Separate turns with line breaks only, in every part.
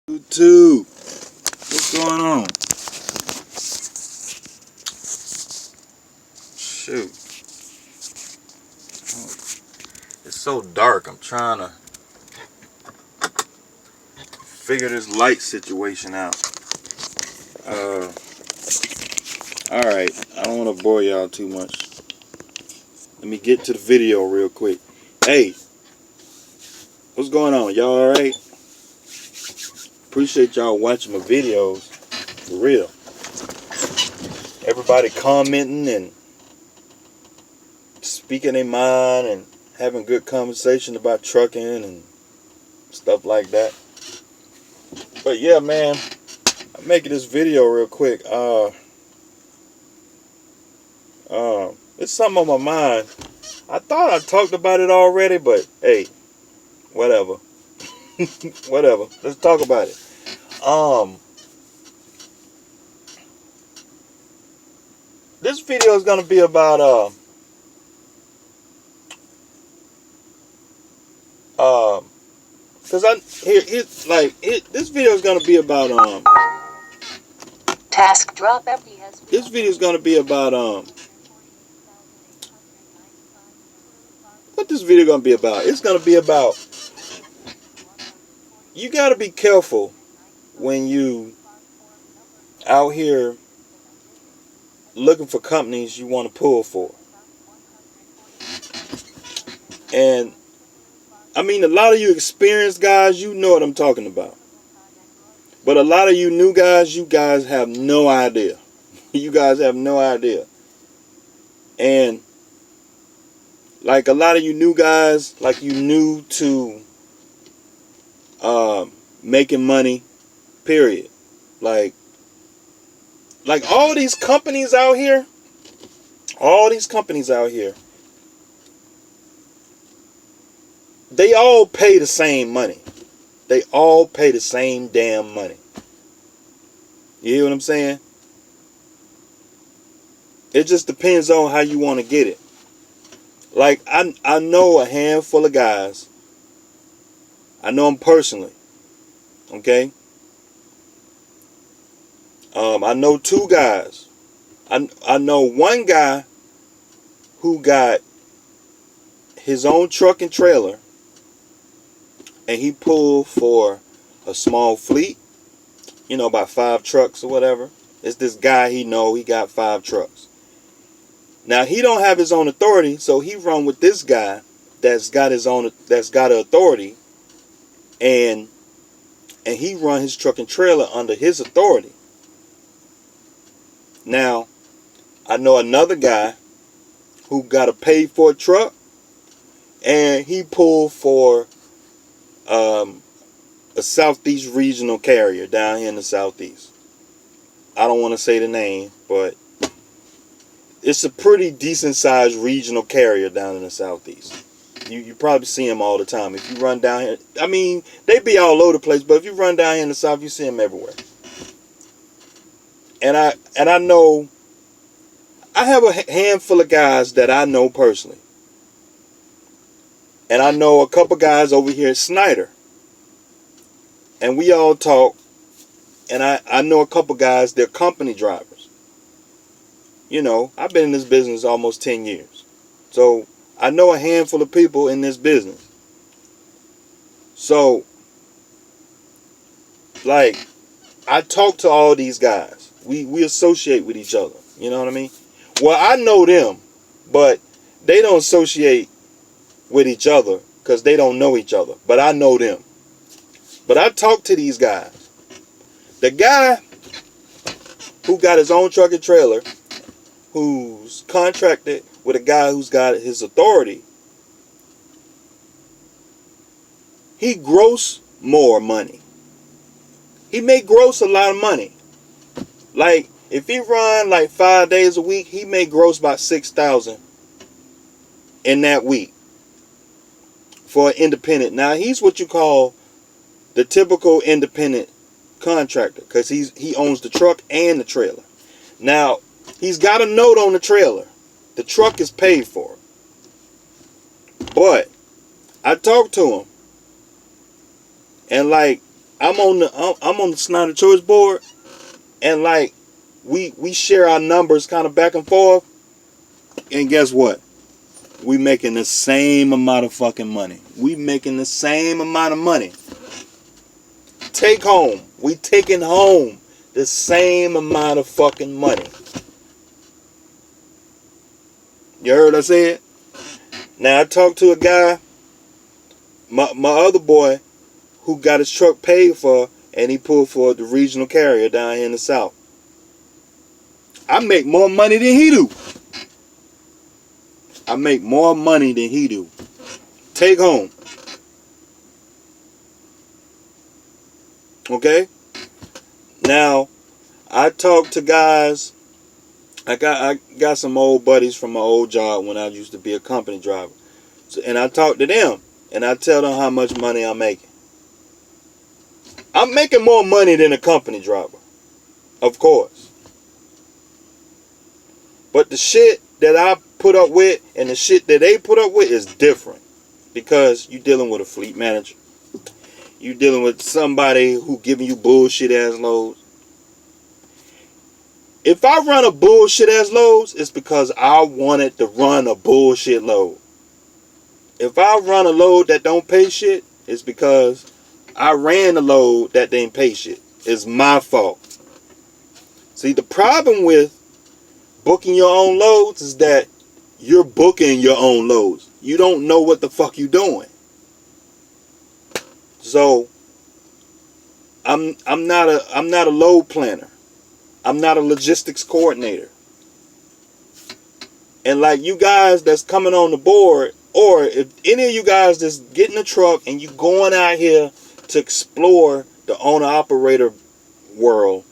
YouTube, what's going on? Shoot, it's so dark. I'm trying to figure this light situation out. Alright, I don't want to bore y'all too much. Let me get to the video real quick. Hey, what's going on? Y'all alright? Appreciate y'all watching my videos. For real. Everybody commenting and speaking their mind and having good conversation about trucking and stuff like that. But yeah, man, I'm making this video real quick. It's something on my mind. I thought I talked about it already, but hey, whatever. Whatever. Let's talk about it. This video is gonna be about this video is gonna be about
task drop empty has been.
This video is gonna be about what this video gonna be about? It's gonna be about you gotta be careful when you out here looking for companies you want to pull for. And I mean, a lot of you experienced guys, you know what I'm talking about. But a lot of you new guys, you guys have no idea. You guys have no idea. And like a lot of you new guys, like you new to making money, period. Like all these companies out here, they all pay the same money. They all pay the same damn money. You hear what I'm saying? It just depends on how you want to get it. Like, I know a handful of guys. I know them personally. Okay? I know two guys. I know one guy who got his own truck and trailer, and he pulled for a small fleet, you know, about 5 trucks or whatever. It's this guy he got 5 trucks. Now he don't have his own authority, so he run with this guy that's got an authority, and he run his truck and trailer under his authority. Now, I know another guy who got a paid for truck, and he pulled for a Southeast regional carrier down here in the Southeast. I don't want to say the name, but it's a pretty decent sized regional carrier down in the Southeast. You probably see them all the time. If you run down here, I mean, they be all over the place, but if you run down here in the South, you see them everywhere. And I know, I have a handful of guys that I know personally. And I know a couple guys over here at Schneider. And we all talk. And I know a couple guys, they're company drivers. You know, I've been in this business almost 10 years. So I know a handful of people in this business. So, like, I talk to all these guys. We associate with each other. You know what I mean? Well, I know them, but they don't associate with each other because they don't know each other. But I know them. But I talk to these guys. The guy who got his own truck and trailer, who's contracted with a guy who's got his authority, he gross more money. He may gross a lot of money. Like, if he run like 5 days a week, he may gross about $6,000 in that week for an independent. Now, he's what you call the typical independent contractor because he owns the truck and the trailer. Now, he's got a note on the trailer. The truck is paid for. But I talked to him, and like I'm on the Schneider choice board, and like we share our numbers kind of back and forth, and guess what? We making the same amount of fucking money. We making the same amount of money. Take home. We taking home the same amount of fucking money. You heard what I said? Now I talked to a guy, my other boy, who got his truck paid for, and he pulled for the regional carrier down here in the South. I make more money than he do. I make more money than he do. Take home. Okay? Now, I talk to guys. I got some old buddies from my old job when I used to be a company driver. So, and I talk to them, and I tell them how much money I'm making. I'm making more money than a company driver. Of course. But the shit that I put up with and the shit that they put up with is different. Because you're dealing with a fleet manager. You're dealing with somebody who giving you bullshit ass loads. If I run a bullshit ass loads, it's because I wanted to run a bullshit load. If I run a load that don't pay shit, it's because I ran a load that didn't pay shit. It's my fault. See, the problem with booking your own loads is that you're booking your own loads. You don't know what the fuck you doing. So I'm not a load planner. I'm not a logistics coordinator. And like you guys that's coming on the board, or if any of you guys that's getting a truck and you going out here to explore the owner operator world,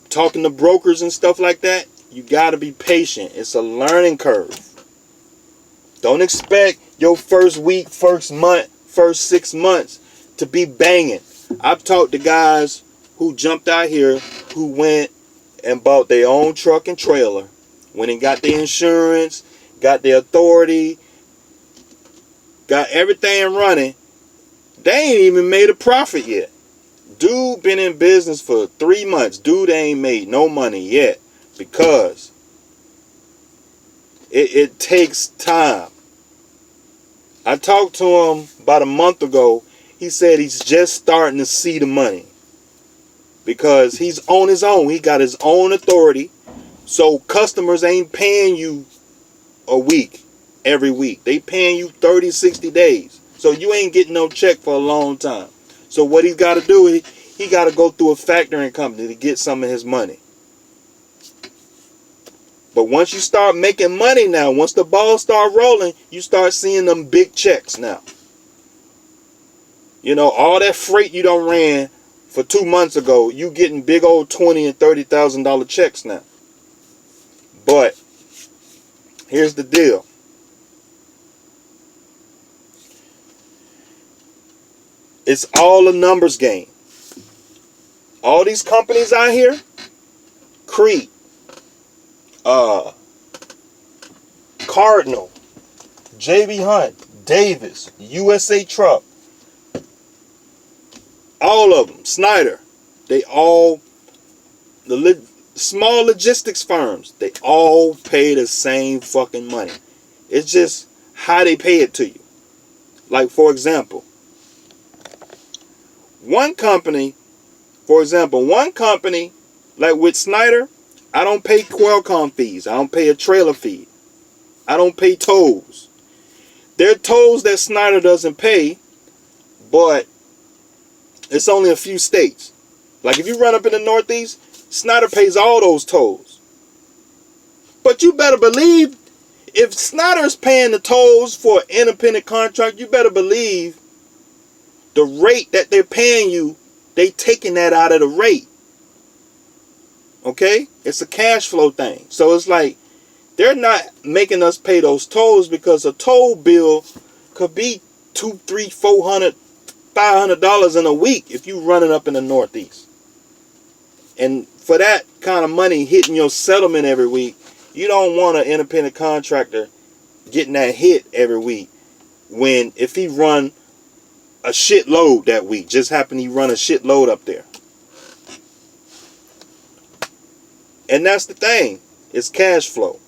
talking to brokers and stuff like that, you got to be patient. It's a learning curve. Don't expect your first week, first month, first 6 months to be banging. I've talked to guys who jumped out here, who went and bought their own truck and trailer, went and got the insurance, got the authority, got everything running. They ain't even made a profit yet. Dude been in business for 3 months. Dude ain't made no money yet because it takes time. I talked to him about a month ago. He said he's just starting to see the money because he's on his own. He got his own authority. So customers ain't paying you a week every week. They paying you 30, 60 days. So you ain't getting no check for a long time. So what he's got to do is he got to go through a factoring company to get some of his money. But once you start making money now, once the ball start rolling, you start seeing them big checks now. You know, all that freight you done ran for 2 months ago, you getting big old $20,000 and $30,000 checks now. But here's the deal. It's all a numbers game. All these companies out here, Crete, Cardinal, JB Hunt, Davis, USA Truck, all of them, Schneider, they all, the small logistics firms, they all pay the same fucking money. It's just how they pay it to you. Like, for example, one company, like with Schneider, I don't pay Qualcomm fees. I don't pay a trailer fee. I don't pay tolls. There are tolls that Schneider doesn't pay, but it's only a few states. Like if you run up in the Northeast, Schneider pays all those tolls. But you better believe, if Schneider is paying the tolls for an independent contract, you better believe the rate that they're paying you, they taking that out of the rate. Okay? It's a cash flow thing. So it's like, they're not making us pay those tolls because a toll bill could be $200, $300, $400, $500 in a week if you run it up in the Northeast. And for that kind of money hitting your settlement every week, you don't want an independent contractor getting that hit every week. When if he run a shitload that week. Just happened he run a shitload up there. And that's the thing. It's cash flow.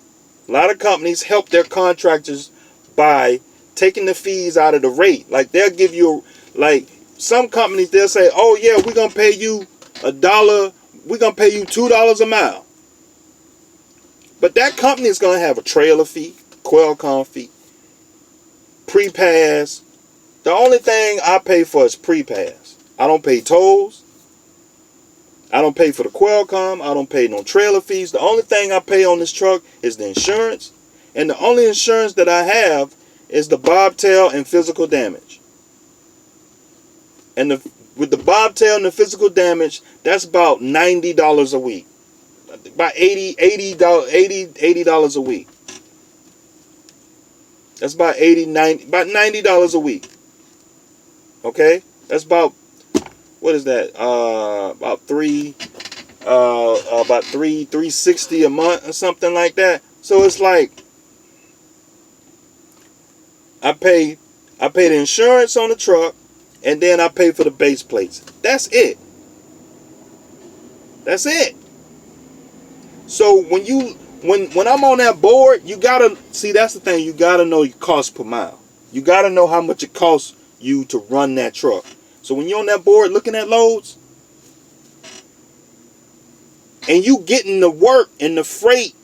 A lot of companies help their contractors by taking the fees out of the rate. Like they'll give you, like some companies, they'll say, oh yeah, we're going to pay you $1. We're going to pay you $2 a mile. But that company is going to have a trailer fee, Qualcomm fee, pre-pass. The only thing I pay for is pre-pass. I don't pay tolls. I don't pay for the Qualcomm. I don't pay no trailer fees. The only thing I pay on this truck is the insurance. And the only insurance that I have is the bobtail and physical damage. And with the bobtail and the physical damage, that's about $90 a week. About $80 a week. That's about $90 a week. Okay? That's about, what is that? About $360 a month or something like that. So it's like I pay the insurance on the truck, and then I pay for the base plates. That's it. That's it. So when I'm on that board, you gotta see, that's the thing, you gotta know your cost per mile. You gotta know how much it costs you to run that truck. So when you're on that board looking at loads, and you getting the work and the freight,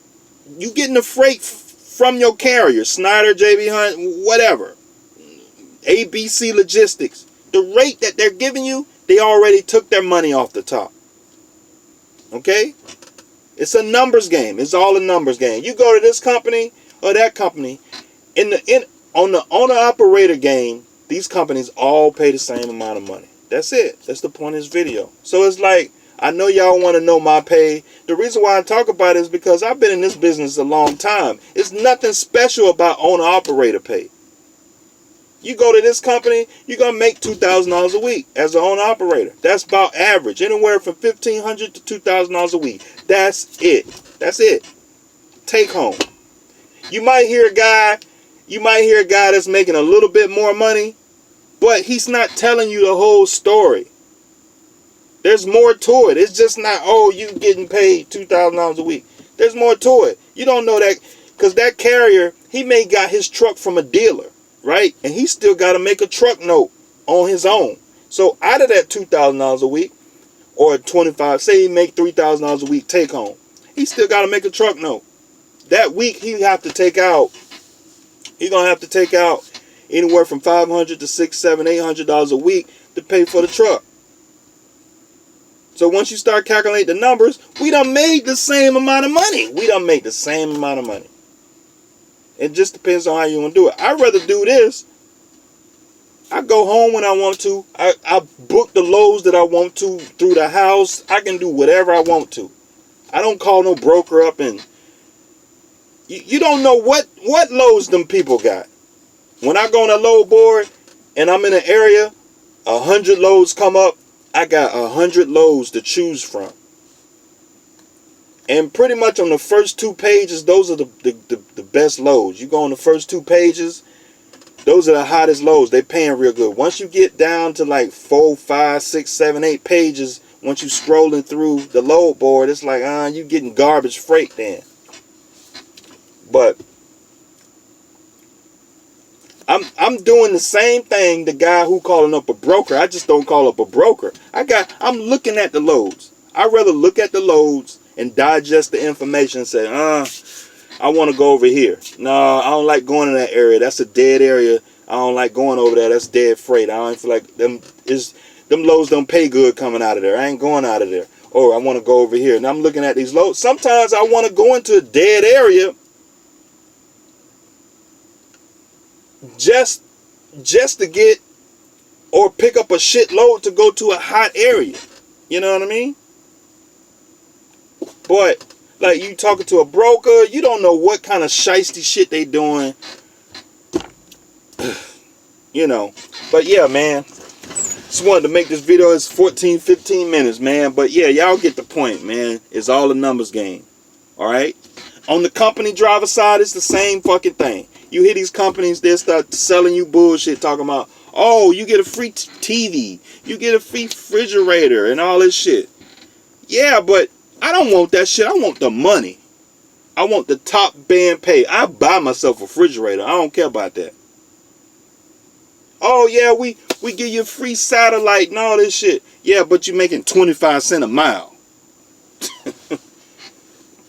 you getting the freight from your carrier, Schneider, JB Hunt, whatever, ABC Logistics, the rate that they're giving you, they already took their money off the top. Okay? It's a numbers game. It's all a numbers game. You go to this company or that company, on the owner-operator game, these companies all pay the same amount of money. That's it. That's the point of this video. So it's like, I know y'all want to know my pay. The reason why I talk about it is because I've been in this business a long time. It's nothing special about owner-operator pay. You go to this company, you're going to make $2,000 a week as an owner-operator. That's about average. Anywhere from $1,500 to $2,000 a week. That's it. That's it. Take home. You might hear a guy that's making a little bit more money, but he's not telling you the whole story. There's more to it. It's just not, oh, you getting paid $2,000 a week. There's more to it. You don't know that, because that carrier, he may got his truck from a dealer, right? And he still got to make a truck note on his own. So out of that $2,000 a week, or $25, say he make $3,000 a week take home, he still got to make a truck note. That week he's gonna have to take out anywhere from $500 to $600, $700, $800 a week to pay for the truck. So once you start calculating the numbers, we done made the same amount of money. It just depends on how you want to do it. I'd rather do this. I go home when I want to. I book the loads that I want to through the house. I can do whatever I want to. I don't call no broker up, and you don't know what loads them people got. When I go on a load board and I'm in an area, 100 loads come up, I got 100 loads to choose from. And pretty much on the first 2 pages, those are the best loads. You go on the first 2 pages, those are the hottest loads. They paying real good. Once you get down to like 4, 5, 6, 7, 8 pages, once you scrolling through the load board, it's like, you getting garbage freight then. But I'm doing the same thing the guy who calling up a broker. I just don't call up a broker. I'm looking at the loads. I'd rather look at the loads and digest the information and say, I want to go over here. No, I don't like going in that area. That's a dead area. I don't like going over there. That's dead freight. I don't feel like them loads don't pay good coming out of there. I ain't going out of there. Or I want to go over here. And I'm looking at these loads. Sometimes I want to go into a dead area just to get or pick up a shitload to go to a hot area. You know what I mean? But like, you talking to a broker, you don't know what kind of shiesty shit they doing. You know. But yeah, man, just wanted to make this video. It's 15 minutes, man. But yeah, y'all get the point, man. It's all a numbers game. Alright? On the company driver side, it's the same fucking thing. You hear these companies, they start selling you bullshit, talking about, Oh, you get a free TV. You get a free refrigerator and all this shit. Yeah, but I don't want that shit. I want the money. I want the top band pay. I buy myself a refrigerator. I don't care about that. Oh, yeah, we give you free satellite and all this shit. Yeah, but you're making 25 cents a mile.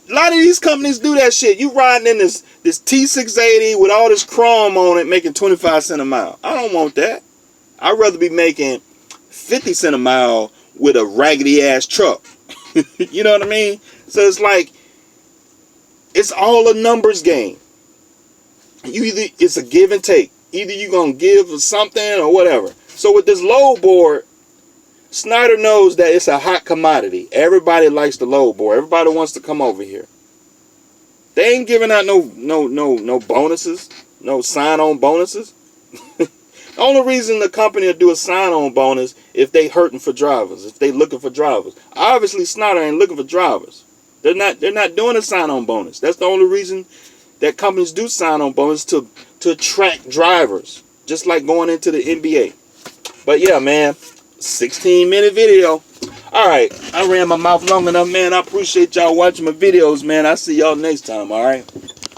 A lot of these companies do that shit. You riding in this T680 with all this chrome on it making 25 cents a mile. I don't want that. I'd rather be making 50 cents a mile with a raggedy ass truck. You know what I mean? So it's like, it's all a numbers game. It's a give and take. Either you're going to give something or whatever. So with this load board, Schneider knows that it's a hot commodity. Everybody likes the load board. Everybody wants to come over here. They ain't giving out no bonuses, no sign-on bonuses. The only reason the company will do a sign-on bonus if they hurting for drivers, if they looking for drivers. Obviously, Schneider ain't looking for drivers. They're not doing a sign-on bonus. That's the only reason that companies do sign-on bonus, to attract drivers, just like going into the NBA. But yeah, man, 16-minute video. All right, I ran my mouth long enough, man. I appreciate y'all watching my videos, man. I'll see y'all next time, all right?